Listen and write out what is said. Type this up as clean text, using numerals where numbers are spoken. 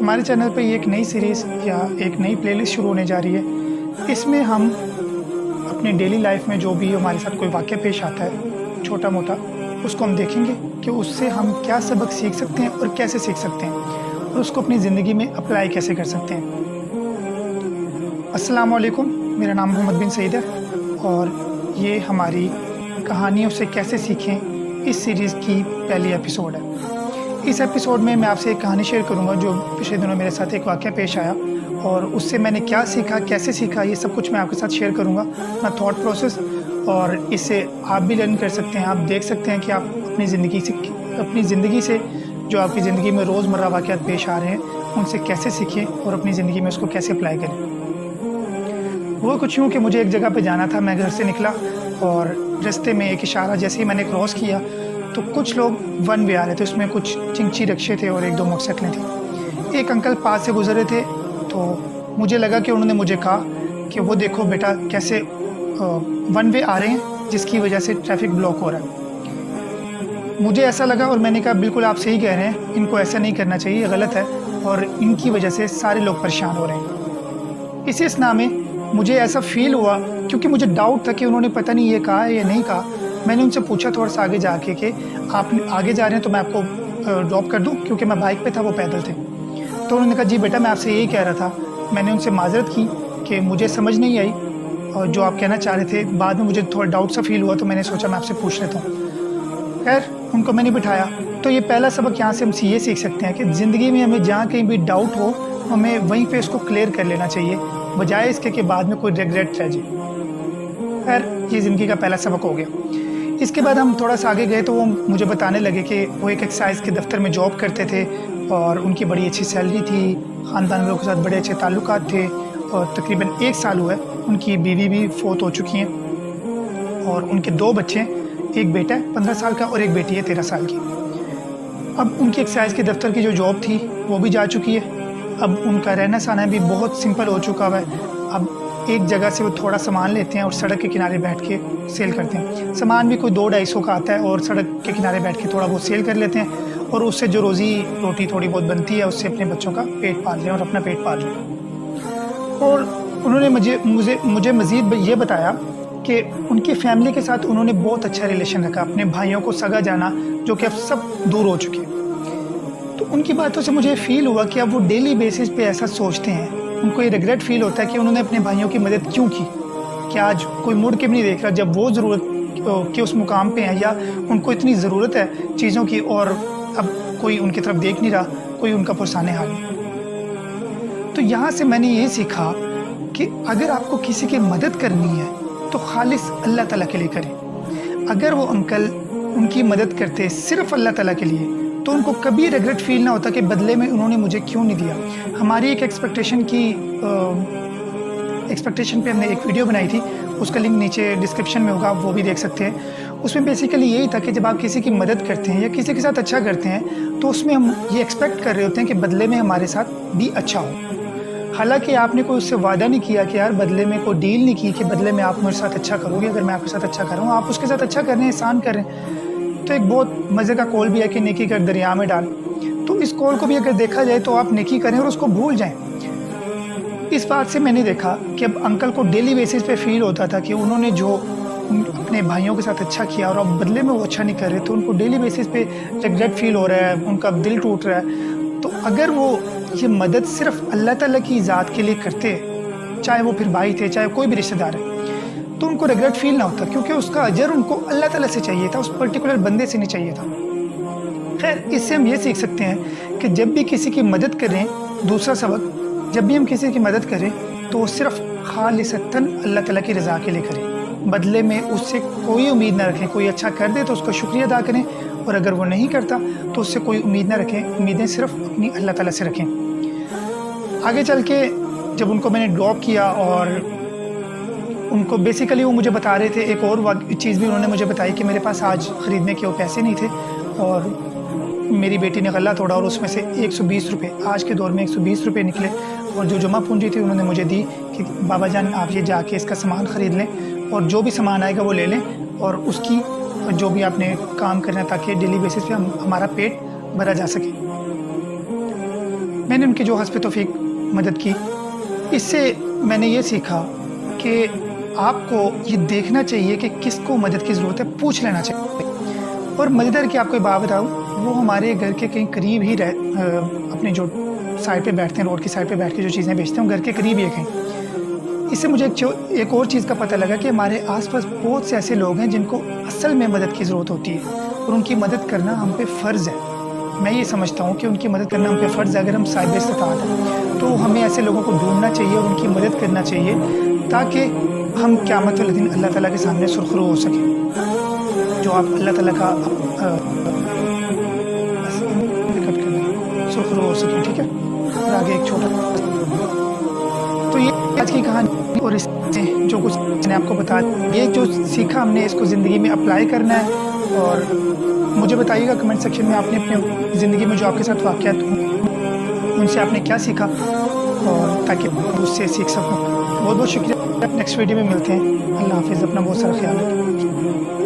हमारे चैनल पे ये एक नई सीरीज़ या एक नई प्लेलिस्ट शुरू होने जा रही है। इसमें हम अपनी डेली लाइफ में जो भी हमारे साथ कोई वाक़या पेश आता है छोटा मोटा, उसको हम देखेंगे कि उससे हम क्या सबक सीख सकते हैं और कैसे सीख सकते हैं और उसको अपनी ज़िंदगी में अप्लाई कैसे कर सकते हैं। अस्सलाम वालेकुम, मेरा नाम मोहम्मद बिन सईद है और ये हमारी कहानियों से कैसे सीखें इस सीरीज़ की पहली एपिसोड है। इस एपिसोड में मैं आपसे एक कहानी शेयर करूंगा जो पिछले दिनों मेरे साथ एक वाक़या पेश आया और उससे मैंने क्या सीखा, कैसे सीखा, ये सब कुछ मैं आपके साथ शेयर करूंगा, अपना थॉट प्रोसेस। और इससे आप भी लर्न कर सकते हैं, आप देख सकते हैं कि आप अपनी ज़िंदगी से जो आपकी ज़िंदगी में रोज़मर्रा वाक़यात पेश आ रहे हैं उनसे कैसे सीखें और अपनी ज़िंदगी में उसको कैसे अप्लाई करें। वो कुछ यूँ कि मुझे एक जगह पे जाना था। मैं घर से निकला और रास्ते में एक इशारा जैसे ही मैंने क्रॉस किया तो कुछ लोग वन वे आ रहे थे। उसमें कुछ चिंची रिक्शे थे और एक दो मोटरसाइकिलें थी। एक अंकल पास से गुजरे थे तो मुझे लगा कि उन्होंने मुझे कहा कि वो देखो बेटा कैसे वन वे आ रहे हैं जिसकी वजह से ट्रैफिक ब्लॉक हो रहा है। मुझे ऐसा लगा और मैंने कहा बिल्कुल आप सही कह रहे हैं, इनको ऐसा नहीं करना चाहिए, गलत है और इनकी वजह से सारे लोग परेशान हो रहे हैं। इसी असना में मुझे ऐसा फील हुआ क्योंकि मुझे डाउट था कि उन्होंने पता नहीं ये कहा है या नहीं कहा। मैंने उनसे पूछा थोड़ा सा आगे जाके कि आप आगे जा रहे हैं तो मैं आपको ड्रॉप कर दूं, क्योंकि मैं बाइक पे था, वो पैदल थे। तो उन्होंने कहा जी बेटा मैं आपसे यही कह रहा था। मैंने उनसे माजरत की कि मुझे समझ नहीं आई और जो आप कहना चाह रहे थे। बाद में मुझे थोड़ा डाउट सा फील हुआ तो मैंने सोचा मैं आपसे पूछ लेता हूँ। खैर उनको मैंने बिठाया। तो ये पहला सबक यहाँ से हम ये सीख सकते हैं कि ज़िंदगी में हमें जहाँ कहीं भी डाउट हो हमें वहीं पे उसको क्लियर कर लेना चाहिए, बजाय इसके कि बाद में कोई रिग्रेट रह जाए। खैर ये ज़िंदगी का पहला सबक हो गया। इसके बाद हम थोड़ा सा आगे गए तो वो मुझे बताने लगे कि वो एक एक्साइज के दफ्तर में जॉब करते थे और उनकी बड़ी अच्छी सैलरी थी, ख़ानदान वालों के साथ बड़े अच्छे ताल्लुकात थे और तकरीबन 1 साल हुआ है उनकी बीवी भी फोत हो चुकी हैं और उनके 2 बच्चे हैं, एक बेटा है 15 साल का और एक बेटी है 13 साल की। अब उनकी एक्साइज के दफ्तर की जो जॉब थी वो भी जा चुकी है। अब उनका रहना सहना भी बहुत सिंपल हो चुका है। अब एक जगह से वो थोड़ा सामान लेते हैं और सड़क के किनारे बैठ के सेल करते हैं। सामान भी कोई 200-250 का आता है और सड़क के किनारे बैठ के थोड़ा बहुत सेल कर लेते हैं और उससे जो रोज़ी रोटी थोड़ी बहुत बनती है उससे अपने बच्चों का पेट पाल लें और अपना पेट पाल लें। और उन्होंने मुझे मज़ीद ये बताया कि उनकी फैमिली के साथ उन्होंने बहुत अच्छा रिलेशन रखा। अपने भाइयों को सगा जाना जो कि अब सब दूर हो चुके हैं। तो उनकी बातों से मुझे फ़ील हुआ कि अब वो डेली बेसिस पे ऐसा सोचते हैं। उनको ये रिग्रेट फील होता है कि उन्होंने अपने भाइयों की मदद क्यों की, कि आज कोई मुड़ के भी नहीं देख रहा जब वो ज़रूरत के उस मुकाम पे हैं या उनको इतनी ज़रूरत है चीज़ों की और अब कोई उनकी तरफ देख नहीं रहा, कोई उनका पुरसाने हाल नहीं। तो यहाँ से मैंने ये सीखा कि अगर आपको किसी की मदद करनी है तो खालिस अल्लाह ताला के लिए करें। अगर वो अंकल उनकी मदद करते सिर्फ़ अल्लाह ताला के लिए तो उनको कभी रिग्रेट फील ना होता कि बदले में उन्होंने मुझे क्यों नहीं दिया। हमारी एक एक्सपेक्टेशन पे हमने एक वीडियो बनाई थी, उसका लिंक नीचे डिस्क्रिप्शन में होगा, आप वो भी देख सकते हैं। उसमें बेसिकली यही था कि जब आप किसी की मदद करते हैं या किसी के साथ अच्छा करते हैं तो उसमें हम ये एक्सपेक्ट कर रहे होते हैं कि बदले में हमारे साथ भी अच्छा हो। हालांकि आपने कोई उससे वादा नहीं किया कि यार बदले में कोई डील नहीं की कि बदले में आप मेरे साथ अच्छा करोगे। अगर मैं आपके साथ अच्छा करूँ, आप उसके साथ अच्छा कर रहे हैं, एहसान कर रहे हैं। तो एक बहुत मज़े का कॉल भी है कि नेकी कर दरिया में डाल। तो इस कॉल को भी अगर देखा जाए तो आप नेकी करें और उसको भूल जाएं। इस बात से मैंने देखा कि अब अंकल को डेली बेसिस पे फील होता था कि उन्होंने जो अपने भाइयों के साथ अच्छा किया और अब बदले में वो अच्छा नहीं कर रहे, तो उनको डेली बेसिस पे रिग्रेट फील हो रहा है, उनका दिल टूट रहा है। तो अगर वो ये मदद सिर्फ अल्लाह ताला की ज़ात के लिए करते, चाहे वो फिर भाई थे चाहे कोई भी रिश्तेदार है, तो उनको रिग्रेट फील ना होता, क्योंकि उसका अजर उनको अल्लाह ताला से चाहिए था, उस पर्टिकुलर बंदे से नहीं चाहिए था। खैर इससे हम ये सीख सकते हैं कि जब भी किसी की मदद करें, दूसरा सबक, जब भी हम किसी की मदद करें तो सिर्फ़ खालिसतन अल्लाह ताला की रज़ा के लिए करें। बदले में उससे कोई उम्मीद ना रखें। कोई अच्छा कर दे तो उसका शुक्रिया अदा करें और अगर वो नहीं करता तो उससे कोई उम्मीद ना रखें। उम्मीदें सिर्फ़ अपनी अल्लाह ताला से रखें। आगे चल के जब उनको मैंने ड्रॉप किया और उनको बेसिकली वो मुझे बता रहे थे एक और चीज़ भी उन्होंने मुझे बताई कि मेरे पास आज ख़रीदने के वो पैसे नहीं थे और मेरी बेटी ने गला तोड़ा और उसमें से 120 रुपये, आज के दौर में 120 रुपये निकले और जो जमा पूंजी थी उन्होंने मुझे दी कि बाबा जान आप ये जाके इसका सामान ख़रीद लें और जो भी सामान आएगा वो ले लें और उसकी जो भी आपने काम करना है ताकि डेली बेसिस पे हमारा पेट भरा जा सके। मैंने उनकी जो हस्ब तौफीक मदद की, इससे मैंने ये सीखा कि आपको ये देखना चाहिए कि किसको मदद की ज़रूरत है, पूछ लेना चाहिए। और मज़ेदार कि आपको एक बात बताऊँ, वो हमारे घर के कहीं करीब ही अपने जो साइड पे बैठते हैं, रोड की साइड पे बैठ के जो चीज़ें बेचते हैं, वो घर के करीब ही है कहीं। इससे मुझे एक और चीज़ का पता लगा कि हमारे आसपास बहुत से ऐसे लोग हैं जिनको असल में मदद की ज़रूरत होती है और उनकी मदद करना हम पे फ़र्ज़ है। मैं ये समझता हूँ कि उनकी मदद करना हम पे फ़र्ज़ है। अगर हम साहिब इस्तिताअत हैं तो हमें ऐसे लोगों को ढूँढना चाहिए और उनकी मदद करना चाहिए, ताकि हम क़यामत वाले दिन अल्लाह ताला के सामने सुरख़रू हो सकें। जो आप अल्लाह ताला का सुरख़रू हो सकें, ठीक है। और आगे एक छोटा, तो ये आज की कहानी और इससे जो कुछ मैंने आपको बता, ये जो सीखा हमने इसको ज़िंदगी में अप्लाई करना है। और मुझे बताइएगा कमेंट सेक्शन में आपने अपने ज़िंदगी में जो आपके साथ वाक़यात हुए उनसे आपने क्या सीखा, और ताकि उससे सीख सकूँ। बहुत बहुत शुक्रिया। नेक्स्ट वीडियो में मिलते हैं। अल्लाह हाफ़िज़। अपना बहुत सारा ख्याल रखें।